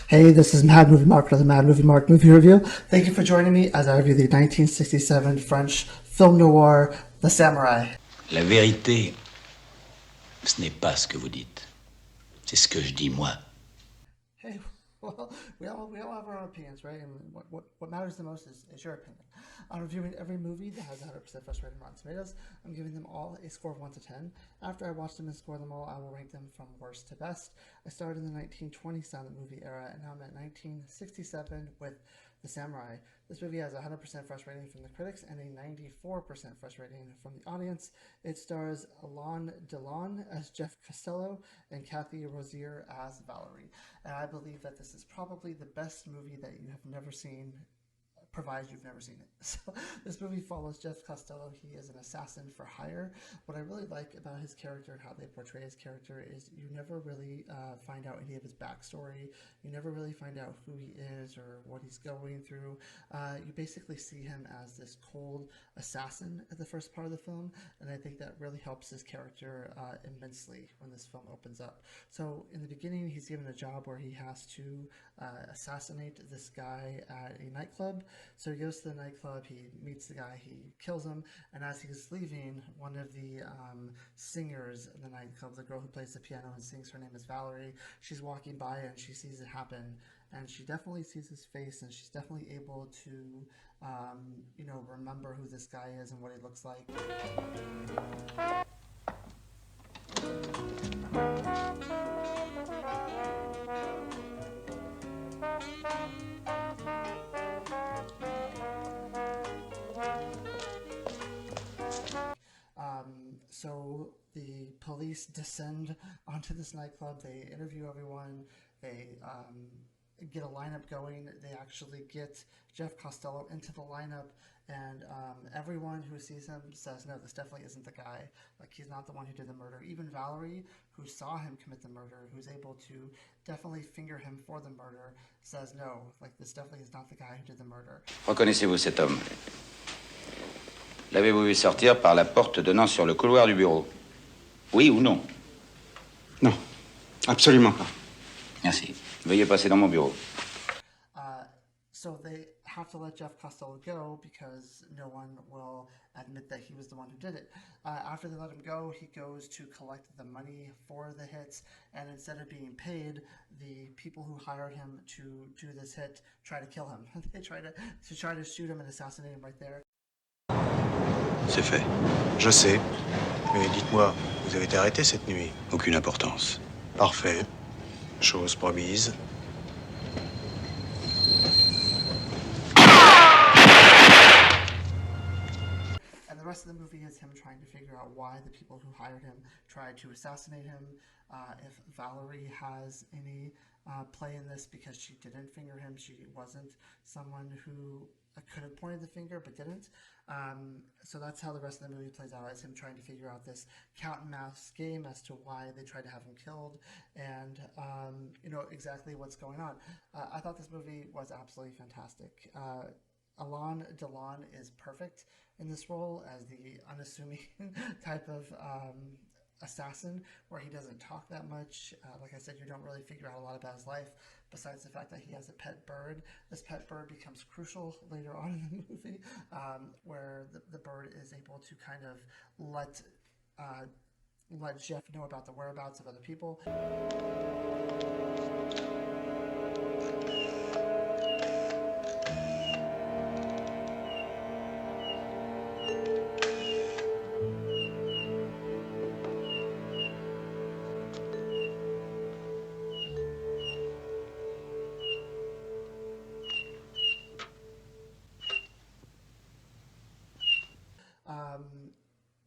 Hey, this is Mad Movie Mark with the Mad Movie Mark movie review. Thank you for joining me as I review the 1967 French film noir, The Samurai. La vérité, ce n'est pas ce que vous dites. C'est ce que je dis moi. Hey, well, we all have our own opinions, right? And what matters the most is your opinion. I'm reviewing every movie that has 100% first rating Rotten Tomatoes. I'm giving them all a score of 1 to 10. After I watch them and score them all, I will rank them from worst to best. I started in the 1920 silent movie era, and now I'm at 1967 with The Samurai. This movie has a 100% fresh rating from the critics and a 94% fresh rating from the audience. It stars Alain Delon as Jef Costello and Kathy Rosier as Valerie. And I believe that this is probably the best movie that you have never seen, provided you've never seen it. So this movie follows Jef Costello. He is an assassin for hire. What I really like about his character and how they portray his character is you never really find out any of his backstory. You never really find out who he is or what he's going through. You basically see him as this cold assassin at the first part of the film, and I think that really helps his character immensely when this film opens up. So in the beginning, he's given a job where he has to assassinate this guy at a nightclub. So he goes to the nightclub, he meets the guy, he kills him, and as he's leaving, one of the singers in the nightclub, the girl who plays the piano and sings, her name is Valerie, she's walking by and she sees it happen, and she definitely sees his face, and she's definitely able to, remember who this guy is and what he looks like. So the police descend onto this nightclub. They interview everyone. They get a lineup going. They actually get Jef Costello into the lineup, and everyone who sees him says, no, this definitely isn't the guy. Like, he's not the one who did the murder. Even Valerie, who saw him commit the murder, who's able to definitely finger him for the murder, says, no, like, this definitely is not the guy who did the murder. Reconnaissez-vous cet homme? L'avez-vous vu sortir par la porte donnant sur le couloir du bureau? Oui ou non? Non, absolument pas. Merci. Veuillez passer dans mon bureau. So they have to let Jef Costello go because no one will admit that he was the one who did it. After they let him go, he goes to collect the money for the hits, and instead of being paid, the people who hired him to do this hit try to kill him. They try to shoot him and assassinate him right there. C'est fait. Je sais. Mais dites-moi, vous avez été arrêté cette nuit? Aucune importance. Parfait. Chose promise. And the rest of the movie is him trying to figure out why the people who hired him tried to assassinate him, if Valerie has any play in this because she didn't finger him. She wasn't someone who could have pointed the finger but didn't. So that's how the rest of the movie plays out, is him trying to figure out this cat and mouse game as to why they tried to have him killed, and exactly what's going on. I thought this movie was absolutely fantastic. Alain Delon is perfect in this role as the unassuming type of assassin, where he doesn't talk that much. Like I said, you don't really figure out a lot about his life, besides the fact that he has a pet bird. This pet bird becomes crucial later on in the movie, where the bird is able to kind of let Jef know about the whereabouts of other people.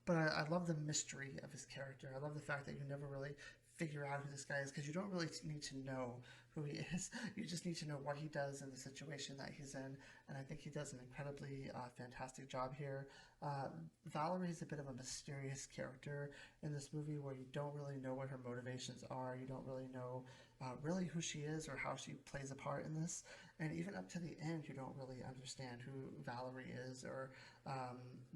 But I love the mystery of his character. I love the fact that you never really figure out who this guy is, because you don't really need to know who he is. You just need to know what he does in the situation that he's in, and I think he does an incredibly fantastic job here. Valerie is a bit of a mysterious character in this movie, where you don't really know what her motivations are. You don't really know really who she is or how she plays a part in this. And even up to the end, you don't really understand who Valerie is or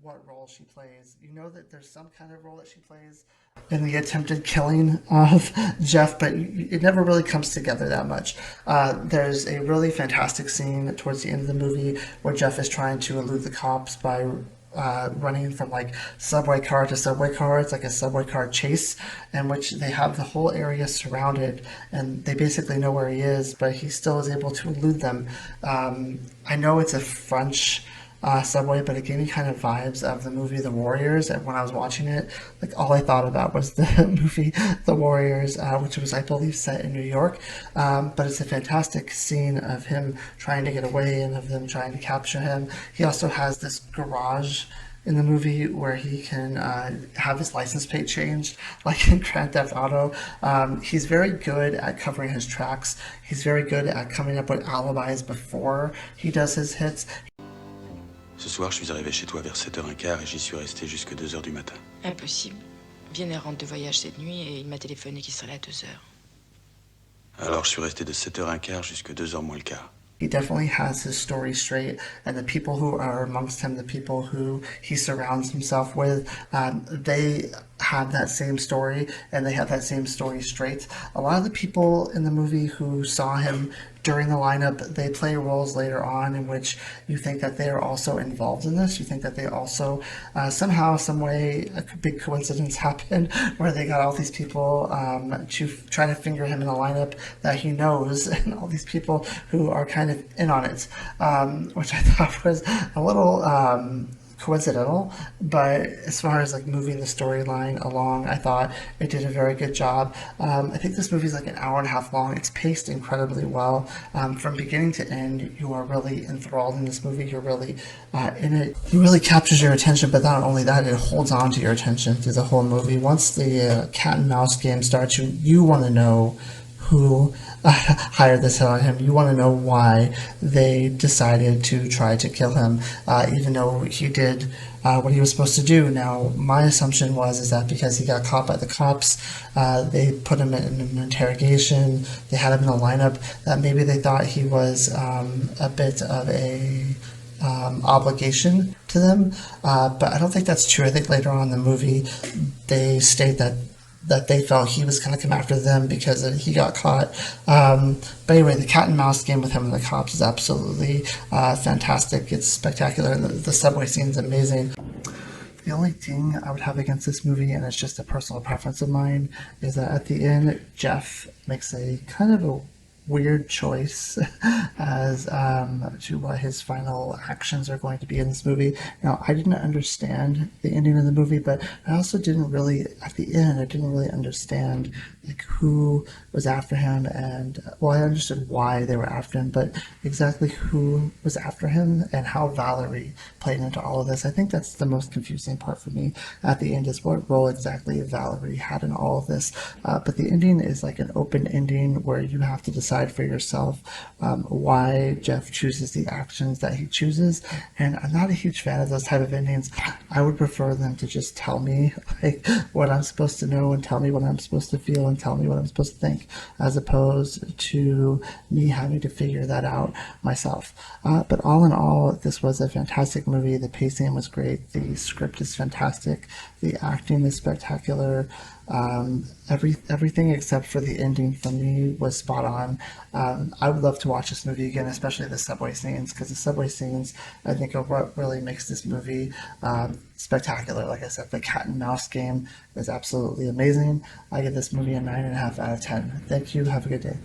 what role she plays. You know that there's some kind of role that she plays in the attempted killing of Jef, but it never really comes together that much. There's a really fantastic scene towards the end of the movie where Jef is trying to elude the cops by running from like subway car to subway car. It's like a subway car chase in which they have the whole area surrounded and they basically know where he is, but he still is able to elude them. I know it's a French subway, but it gave me kind of vibes of the movie The Warriors. And when I was watching it, like all I thought about was the movie The Warriors, which was, I believe, set in New York. But it's a fantastic scene of him trying to get away and of them trying to capture him. He also has this garage in the movie where he can have his license plate changed, like in Grand Theft Auto. He's very good at covering his tracks. He's very good at coming up with alibis before he does his hits. Ce soir, je suis arrivé chez toi vers 7h15 et j'y suis resté jusque 2h du matin. Impossible. Viennet rentre de voyage cette nuit et il m'a téléphoné qu'il serait là à 2h. Alors, je suis resté de 7h15 jusque 2h moins le quart. He definitely has his story straight, and the people who are amongst him, the people who he surrounds himself with, they have that same story and they have that same story straight. A lot of the people in the movie who saw him during the lineup, they play roles later on in which you think that they are also involved in this. You think that they also somehow, some way, a big coincidence happened where they got all these people to try to finger him in the lineup that he knows, and all these people who are kind of in on it, which I thought was a little coincidental, but as far as like moving the storyline along, I thought it did a very good job. I think this movie is like an hour and a half long. It's paced incredibly well. From beginning to end, you are really enthralled in this movie. You're really in it. It really captures your attention, but not only that, it holds on to your attention through the whole movie. Once the cat and mouse game starts, you want to know who hired this hit on him. You want to know why they decided to try to kill him, even though he did what he was supposed to do. Now, my assumption is that because he got caught by the cops, they put him in an interrogation, they had him in a lineup, that maybe they thought he was a bit of a obligation to them. But I don't think that's true. I think later on in the movie, they state that they felt he was going to come after them because he got caught. But anyway, the cat and mouse game with him and the cops is absolutely fantastic. It's spectacular. The subway scene is amazing. The only thing I would have against this movie, and it's just a personal preference of mine, is that at the end, Jef makes a kind of a weird choice as to what his final actions are going to be in this movie. Now, I didn't understand the ending of the movie, but I also didn't really, at the end, I didn't really understand like who was after him, and well, I understood why they were after him, but exactly who was after him and how Valerie played into all of this. I think that's the most confusing part for me at the end, is what role exactly Valerie had in all of this. But the ending is like an open ending where you have to decide for yourself why Jef chooses the actions that he chooses, and I'm not a huge fan of those type of endings. I would prefer them to just tell me like what I'm supposed to know and tell me what I'm supposed to feel and tell me what I'm supposed to think, as opposed to me having to figure that out myself. But all in all, this was a fantastic movie. The pacing was great. The script is fantastic. The acting is spectacular. Everything except for the ending for me was spot on. I would love to watch this movie again, especially the subway scenes, because the subway scenes, I think, are what really makes this movie spectacular. Like I said, the cat and mouse game is absolutely amazing. I give this movie a 9.5 out of 10. Thank you. Have a good day.